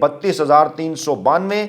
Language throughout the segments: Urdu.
32,392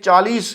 40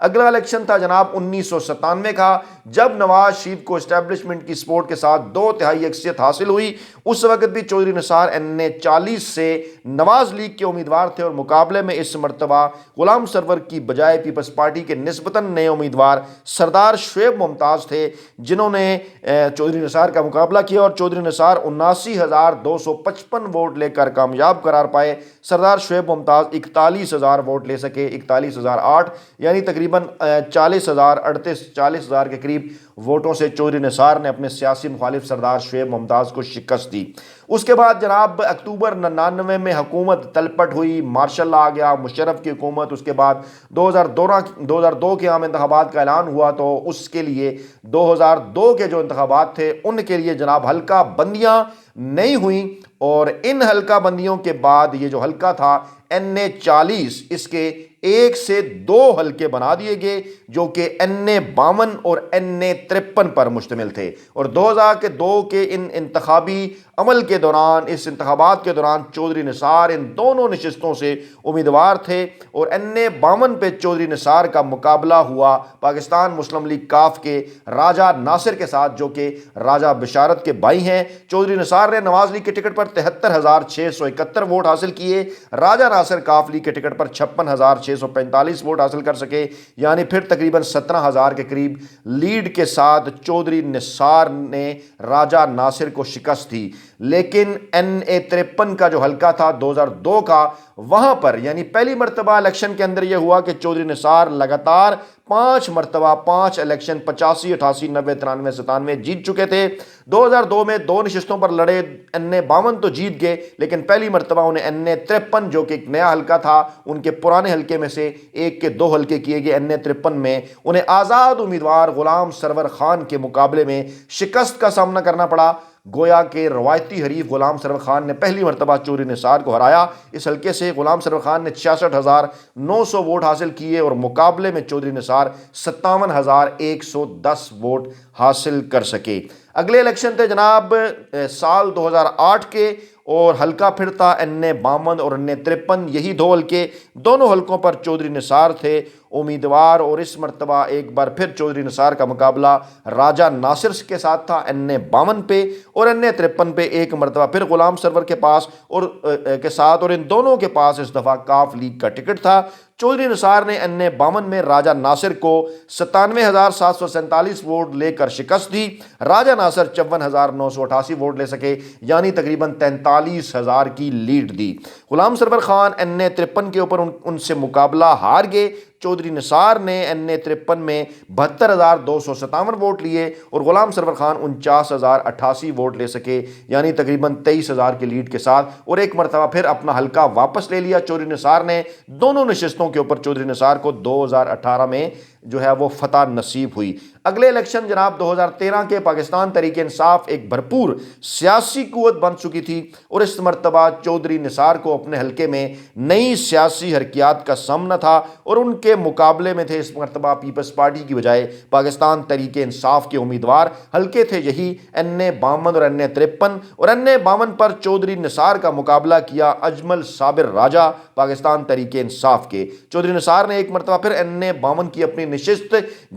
اگلا الیکشن تھا جناب 1997 کا، جب نواز شریف کو اسٹیبلشمنٹ کی سپورٹ کے ساتھ 2/3 اکثریت حاصل ہوئی۔ اس وقت بھی چودھری نثار NA 40 سے نواز لیگ کے امیدوار تھے، اور مقابلے میں اس مرتبہ غلام سرور کی بجائے پیپلز پارٹی کے نسبتاً نئے امیدوار سردار شعیب ممتاز تھے، جنہوں نے چودھری نثار کا مقابلہ کیا، اور چودھری نثار 79,255 ووٹ لے کر کامیاب قرار پائے۔ سردار شعیب ممتاز 41,000 ووٹ لے سکے، 41,008، یعنی تقریباً 40,000 کے قریب ووٹوں سے چودھری نثار نے اپنے سیاسی مخالف سردار شعیب ممتاز کو شکست دی۔ اس کے بعد جناب اکتوبر 99 میں حکومت تلپٹ ہوئی، مارشل لا آ گیا، مشرف کی حکومت۔ اس کے بعد 2002 کے عام انتخابات کا اعلان ہوا، تو اس کے لیے 2002 کے جو انتخابات تھے ان کے لیے جناب حلقہ بندیاں نہیں ہوئیں، اور ان حلقہ بندیوں کے بعد یہ جو حلقہ تھا NA 40، اس کے 1 سے 2 حلقے بنا دیے گئے، جو کہ NA 52 اور NA 53 پر مشتمل تھے۔ اور 2002 کے ان انتخابی عمل کے دوران، اس انتخابات کے دوران چودھری نثار ان دونوں نشستوں سے امیدوار تھے، اور NA 52 پہ چودھری نثار کا مقابلہ ہوا پاکستان مسلم لیگ کاف کے راجہ ناصر کے ساتھ، جو کہ راجہ بشارت کے بھائی ہیں۔ چودھری نثار نے نواز لیگ کے ٹکٹ پر 73,671 ووٹ حاصل کیے، راجہ ناصر کاف لیگ کے ٹکٹ پر 56,645 ووٹ حاصل کر سکے، یعنی پھر تقریباً 17,000 کے قریب لیڈ کے ساتھ چودھری نثار نے راجہ ناصر کو شکست دی۔ لیکن NA 53 کا جو حلقہ تھا 2002 کا، وہاں پر یعنی پہلی مرتبہ الیکشن کے اندر یہ ہوا کہ چودھری نثار لگاتار 5 مرتبہ 5 الیکشن 85، 88، 90، 93، 97 جیت چکے تھے۔ 2002 میں 2 نشستوں پر لڑے، NA 52 تو جیت گئے، لیکن پہلی مرتبہ انہیں NA 53 جو کہ ایک نیا حلقہ تھا، ان کے پرانے حلقے میں سے ایک کے 2 حلقے کیے گئے۔ NA 53 میں انہیں آزاد امیدوار غلام سرور خان کے مقابلے میں شکست کا سامنا کرنا پڑا۔ گویا کہ روایتی حریف غلام سرور خان نے پہلی مرتبہ چودھری نثار کو ہرایا۔ اس حلقے سے غلام سرور خان نے 66,900 ووٹ حاصل کیے، اور مقابلے میں چودھری نثار 57,110 ووٹ حاصل کر سکے۔ اگلے الیکشن تھے جناب سال 2008 کے، اور حلقہ پھر تھا NA 52 اور NA 53، یہی 2 حلقے، دونوں حلقوں پر چودھری نثار تھے امیدوار، اور اس مرتبہ ایک بار پھر چودھری نثار کا مقابلہ راجہ ناصر کے ساتھ تھا NA 52 پہ، اور NA 53 پہ ایک مرتبہ پھر غلام سرور کے پاس کے ساتھ، اور ان دونوں کے پاس اس دفعہ کاف لیگ کا ٹکٹ تھا۔ چودھری نثار نے NA 52 میں راجہ ناصر کو 97,747 ووٹ لے کر شکست دی، راجہ ناصر 54,988 ووٹ لے سکے، یعنی تقریباً 43,000 کی لیڈ دی۔ غلام سرور خان NA 53 کے اوپر ان سے مقابلہ ہار گئے۔ چودھری نثار نے NA 53 میں 72,257 ووٹ لیے، اور غلام سرور خان 49,088 ووٹ لے سکے، یعنی تقریباً 23,000 کی لیڈ کے ساتھ، اور ایک مرتبہ پھر اپنا حلقہ واپس لے لیا چودھری نثار نے۔ دونوں نشستوں کے اوپر چودھری نثار کو 2018 میں جو ہے وہ فتح نصیب ہوئی۔ اگلے الیکشن جناب 2013 کے، پاکستان تحریک انصاف ایک بھرپور سیاسی قوت بن چکی تھی، اور اس مرتبہ چودھری نثار کو اپنے حلقے میں نئی سیاسی حرکیات کا سامنا تھا، اور ان کے مقابلے میں تھے اس مرتبہ پیپلز پارٹی کی بجائے پاکستان تحریک انصاف کے امیدوار۔ حلقے تھے یہی NA 52 اور NA 53، اور NA 52 پر چودھری نثار کا مقابلہ کیا اجمل صابر راجہ پاکستان تحریک انصاف کے۔ چودھری نثار نے ایک مرتبہ پھر NA 52 کی اپنی نشست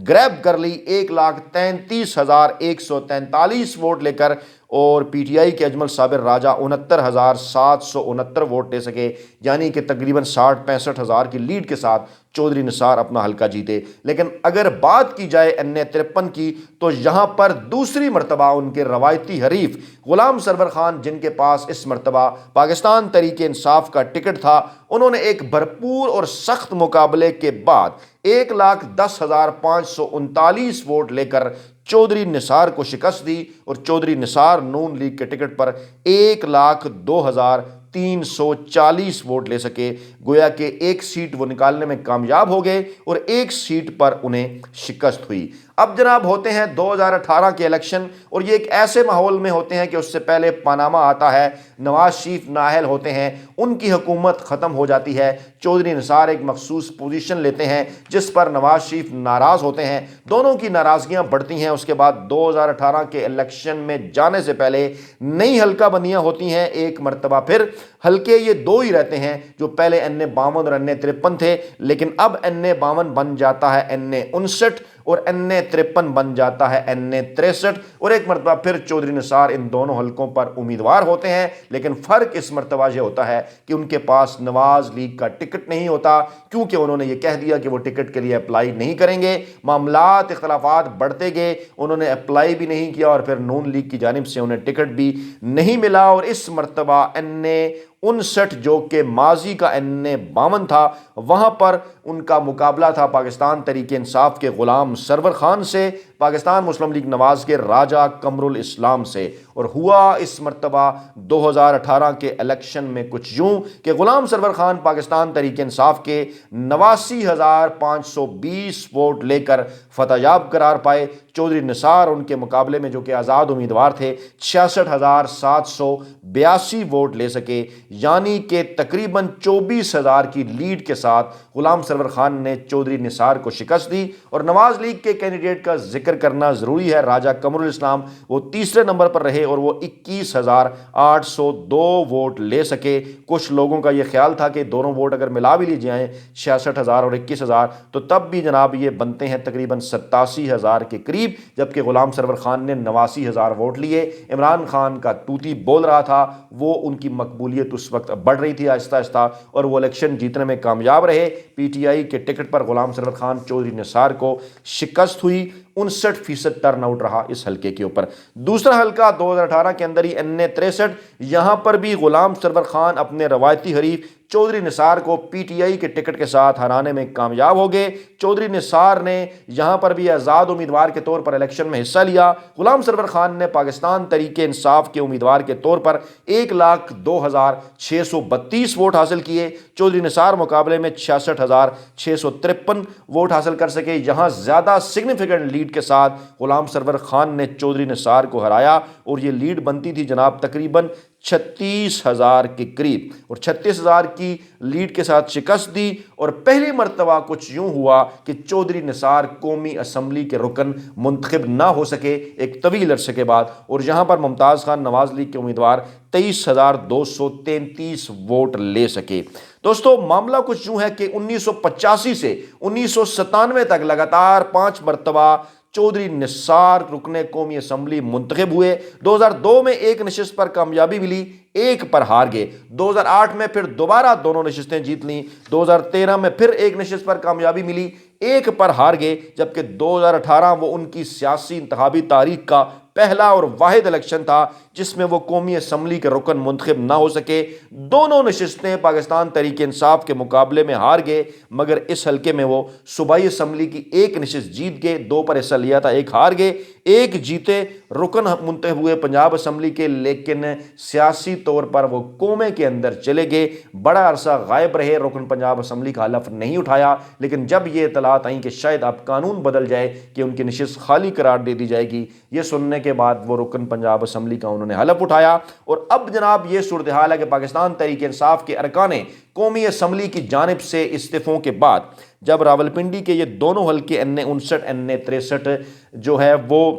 گریب کر لی، 1,33,143 ووٹ لے کر، اور PTI کے اجمل صابر راجہ 69,769 ووٹ لے سکے، یعنی کہ تقریباً 60-65 کی لیڈ کے ساتھ چودھری نثار اپنا حلقہ جیتے۔ لیکن اگر بات کی جائے NA 53 کی، تو یہاں پر دوسری مرتبہ ان کے روایتی حریف غلام سرور خان، جن کے پاس اس مرتبہ پاکستان تحریک انصاف کا ٹکٹ تھا، انہوں نے ایک بھرپور اور سخت مقابلے کے بعد 1,10,539 ووٹ لے کر چودھری نثار کو شکست دی، اور چودھری نثار نون لیگ کے ٹکٹ پر 1,02,340 ووٹ لے سکے۔ گویا کہ ایک سیٹ وہ نکالنے میں کامیاب ہو گئے، اور ایک سیٹ پر انہیں شکست ہوئی۔ اب جناب ہوتے ہیں 2018 کے الیکشن، اور یہ ایک ایسے ماحول میں ہوتے ہیں کہ اس سے پہلے پاناما آتا ہے، نواز شریف نااہل ہوتے ہیں، ان کی حکومت ختم ہو جاتی ہے، چودھری نثار ایک مخصوص پوزیشن لیتے ہیں جس پر نواز شریف ناراض ہوتے ہیں، دونوں کی ناراضگیاں بڑھتی ہیں۔ اس کے بعد 2018 کے الیکشن میں جانے سے پہلے نئی حلقہ بندیاں ہوتی ہیں، ایک مرتبہ پھر حلقے یہ دو ہی رہتے ہیں جو پہلے NA-52 اور NA-53 تھے، لیکن اب NA-52 بن جاتا ہے NA-59 اور NA-53 بن جاتا ہے NA-63، اور ایک مرتبہ پھر چودھری نثار ان دونوں حلقوں پر امیدوار ہوتے ہیں، لیکن فرق اس مرتبہ یہ ہوتا ہے کہ ان کے پاس نواز لیگ کا ٹکٹ نہیں ہوتا، کیونکہ انہوں نے یہ کہہ دیا کہ وہ ٹکٹ کے لیے اپلائی نہیں کریں گے۔ معاملات اختلافات بڑھتے گئے، انہوں نے اپلائی بھی نہیں کیا، اور پھر نون لیگ کی جانب سے انہیں ٹکٹ بھی نہیں ملا، اور اس مرتبہ NA-59 جو کہ ماضی کا NA-52 تھا، وہاں پر ان کا مقابلہ تھا پاکستان تحریک انصاف کے غلام سرور خان سے، پاکستان مسلم لیگ نواز کے راجہ قمر الاسلام سے، اور ہوا اس مرتبہ 2018 کے الیکشن میں کچھ یوں کہ غلام سرور خان پاکستان تحریک انصاف کے 89,520 ووٹ لے کر فتح یاب قرار پائے۔ چودھری نثار ان کے مقابلے میں جو کہ آزاد امیدوار تھے 66,782 ووٹ لے سکے، یعنی کہ تقریباً 24,000 کی لیڈ کے ساتھ غلام سرور خان نے چودھری نثار کو شکست دی۔ اور نواز لیگ کے کینڈیڈیٹ کا ذکر کرنا ضروری ہے، راجہ قمر الاسلام، وہ تیسرے نمبر پر رہے اور وہ 21,802 ووٹ لے سکے۔ کچھ لوگوں کا یہ خیال تھا کہ دونوں ووٹ اگر ملا بھی لی جائیں 66,000 اور 21,000 تو تب بھی جناب یہ بنتے ہیں تقریباً 87,000 کے قریب، جبکہ غلام سرور خان نے 89,000 ووٹ لیے۔ عمران خان کا طوطی بول رہا تھا، وہ ان کی مقبولیت اس وقت بڑھ رہی تھی آہستہ آہستہ، اور وہ الیکشن جیتنے میں کامیاب رہے۔ PTI کے ٹکٹ پر غلام سرور خان چودھری نثار کو شکست ہوئی، 59% ٹرن آؤٹ رہا اس حلقے کے اوپر۔ دوسرا حلقہ 2018 کے اندر ہی NA-63، یہاں پر بھی غلام سرور خان اپنے روایتی حریف چودھری نثار کو PTI کے ٹکٹ کے ساتھ ہرانے میں کامیاب ہو گئے۔ چودھری نثار نے یہاں پر بھی آزاد امیدوار کے طور پر الیکشن میں حصہ لیا۔ غلام سرور خان نے پاکستان تحریک انصاف کے امیدوار کے طور پر 1,02,632 ووٹ حاصل کیے۔ چودھری نثار مقابلے میں 66,653 ووٹ حاصل کر سکے۔ یہاں زیادہ سگنیفیکنٹ لیڈ کے ساتھ غلام سرور خان نے چودھری نثار کو ہرایا، اور یہ لیڈ بنتی تھی جناب تقریباً 36,000 کے قریب، اور 36,000 کی لیڈ کے ساتھ شکست دی۔ اور پہلی مرتبہ کچھ یوں ہوا کہ چودھری نثار قومی اسمبلی کے رکن منتخب نہ ہو سکے ایک طویل عرصے کے بعد، اور یہاں پر ممتاز خان نواز لیگ کے امیدوار 23,233 ووٹ لے سکے۔ دوستو معاملہ کچھ یوں ہے کہ 1985 سے 1997 تک لگاتار 5 مرتبہ چودھری نثار رکن قومی اسمبلی منتخب ہوئے۔ 2002 میں ایک نشست پر کامیابی ملی، ایک پر ہار گئے۔ 2008 میں پھر دوبارہ دونوں نشستیں جیت لیں۔ 2013 میں پھر ایک نشست پر کامیابی ملی، ایک پر ہار گئے، جبکہ 2018 وہ ان کی سیاسی انتخابی تاریخ کا پہلا اور واحد الیکشن تھا جس میں وہ قومی اسمبلی کے رکن منتخب نہ ہو سکے۔ دونوں نشستیں پاکستان تحریک انصاف کے مقابلے میں ہار گئے، مگر اس حلقے میں وہ صوبائی اسمبلی کی ایک نشست جیت گئے، 2 پر حصہ لیا تھا، ایک ہار گئے، ایک جیتے، رکن منتخب ہوئے پنجاب اسمبلی کے، لیکن سیاسی طور پر وہ قومے کے اندر چلے گئے، بڑا عرصہ غائب رہے، رکن پنجاب اسمبلی کا حلف نہیں اٹھایا۔ لیکن جب یہ اطلاعات آئیں کہ شاید اب قانون بدل جائے کہ ان کی نشست خالی قرار دے دی جائے گی، یہ سننے کے بعد وہ رکن پنجاب اسمبلی کا انہوں نے حلف اٹھایا۔ اور اب جناب یہ صورتحال ہے کہ پاکستان تحریک انصاف کے ارکان قومی اسمبلی کی جانب سے استعفوں کے بعد جب راولپنڈی کے یہ دونوں حلقے NA-59 NA-63 جو ہے وہ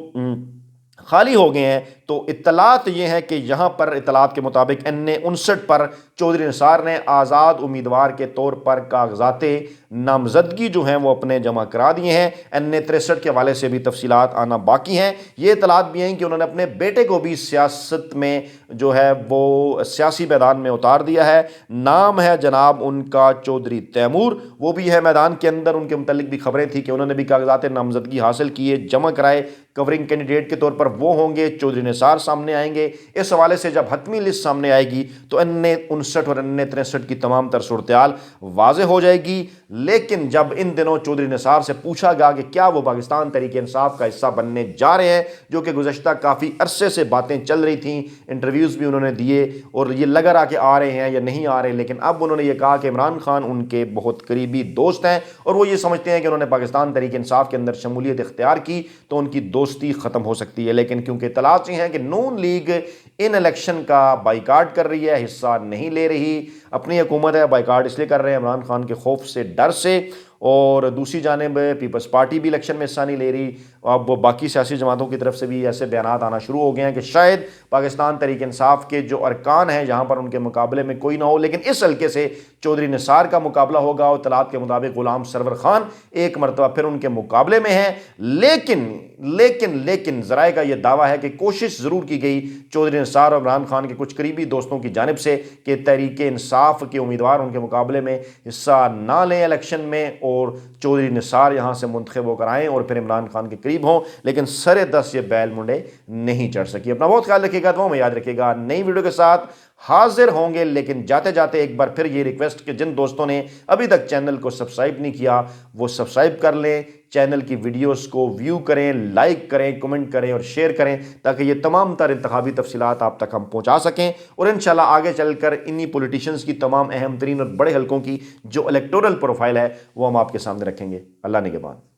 خالی ہو گئے ہیں، تو اطلاعات یہ ہیں کہ یہاں پر اطلاعات کے مطابق NA-59 پر چودھری نثار نے آزاد امیدوار کے طور پر کاغذات نامزدگی جو ہیں وہ اپنے جمع کرا دیے ہیں۔ NA-63 کے حوالے سے بھی تفصیلات آنا باقی ہیں۔ یہ اطلاعات بھی ہیں کہ انہوں نے اپنے بیٹے کو بھی سیاست میں جو ہے وہ سیاسی میدان میں اتار دیا ہے، نام ہے جناب ان کا چودھری تیمور، وہ بھی ہے میدان کے اندر۔ ان کے متعلق بھی خبریں تھیں کہ انہوں نے بھی کاغذات نامزدگی حاصل کیے، جمع کرائے، کورنگ کینڈیڈیٹ کے طور پر وہ ہوں گے، چودھری نثار سامنے آئیں گے۔ اس حوالے سے جب حتمی لسٹ سامنے آئے گی تو NA-59 اور NA-63 کی تمام تر صورتحال واضح ہو جائے گی۔ لیکن جب ان دنوں چودھری نثار سے پوچھا گیا کہ کیا وہ پاکستان تحریک انصاف کا حصہ بننے جا رہے ہیں، جو کہ گزشتہ کافی عرصے سے باتیں چل رہی تھیں، انٹرویوز بھی انہوں نے دیے اور یہ لگا رہا کہ آ رہے ہیں یا نہیں آ رہے، لیکن اب انہوں نے یہ کہا کہ عمران خان ان کے بہت قریبی دوست ہیں اور وہ یہ سمجھتے ہیں کہ انہوں نے پاکستان تحریک انصاف کے اندر شمولیت اختیار کی تو ان کی دوستی ختم ہو سکتی ہے۔ لیکن کیونکہ اطلاعات ہیں کہ نون لیگ ان الیکشن کا بائیکاٹ کر رہی ہے، حصہ نہیں لے رہی، اپنی حکومت ہے، بائیکاٹ اس لیے کر رہے ہیں عمران خان کے خوف سے، ڈر سے، اور دوسری جانب پیپلز پارٹی بھی الیکشن میں حصہ نہیں لے رہی۔ اب باقی سیاسی جماعتوں کی طرف سے بھی ایسے بیانات آنا شروع ہو گئے ہیں کہ شاید پاکستان تحریک انصاف کے جو ارکان ہیں جہاں پر ان کے مقابلے میں کوئی نہ ہو، لیکن اس حلقے سے چودھری نثار کا مقابلہ ہوگا اور اطلاعات کے مطابق غلام سرور خان ایک مرتبہ پھر ان کے مقابلے میں ہیں۔ لیکن ذرائع کا یہ دعویٰ ہے کہ کوشش ضرور کی گئی چودھری نثار اور عمران خان کے کچھ قریبی دوستوں کی جانب سے کہ تحریک انصاف کے امیدوار ان کے مقابلے میں حصہ نہ لیں الیکشن میں اور چودھری نثار یہاں سے منتخب ہو کر آئیں اور پھر عمران خان کے قریب ہوں، لیکن سرے دس یہ بیل منڈے نہیں چڑھ سکی۔ اپنا بہت خیال رکھیے گا، دعاؤں میں یاد رکھیے گا۔ نئی ویڈیو کے ساتھ حاضر ہوں گے، لیکن جاتے جاتے ایک بار پھر یہ ریکویسٹ کہ جن دوستوں نے ابھی تک چینل کو سبسکرائب نہیں کیا وہ سبسکرائب کر لیں، چینل کی ویڈیوز کو ویو کریں، لائک کریں، کمنٹ کریں اور شیئر کریں تاکہ یہ تمام تر انتخابی تفصیلات آپ تک ہم پہنچا سکیں اور انشاءاللہ آگے چل کر انہی پولیٹیشنز کی تمام اہم ترین اور بڑے حلقوں کی جو الیکٹورل پروفائل ہے وہ ہم آپ کے سامنے رکھیں گے۔ اللہ نگہبان۔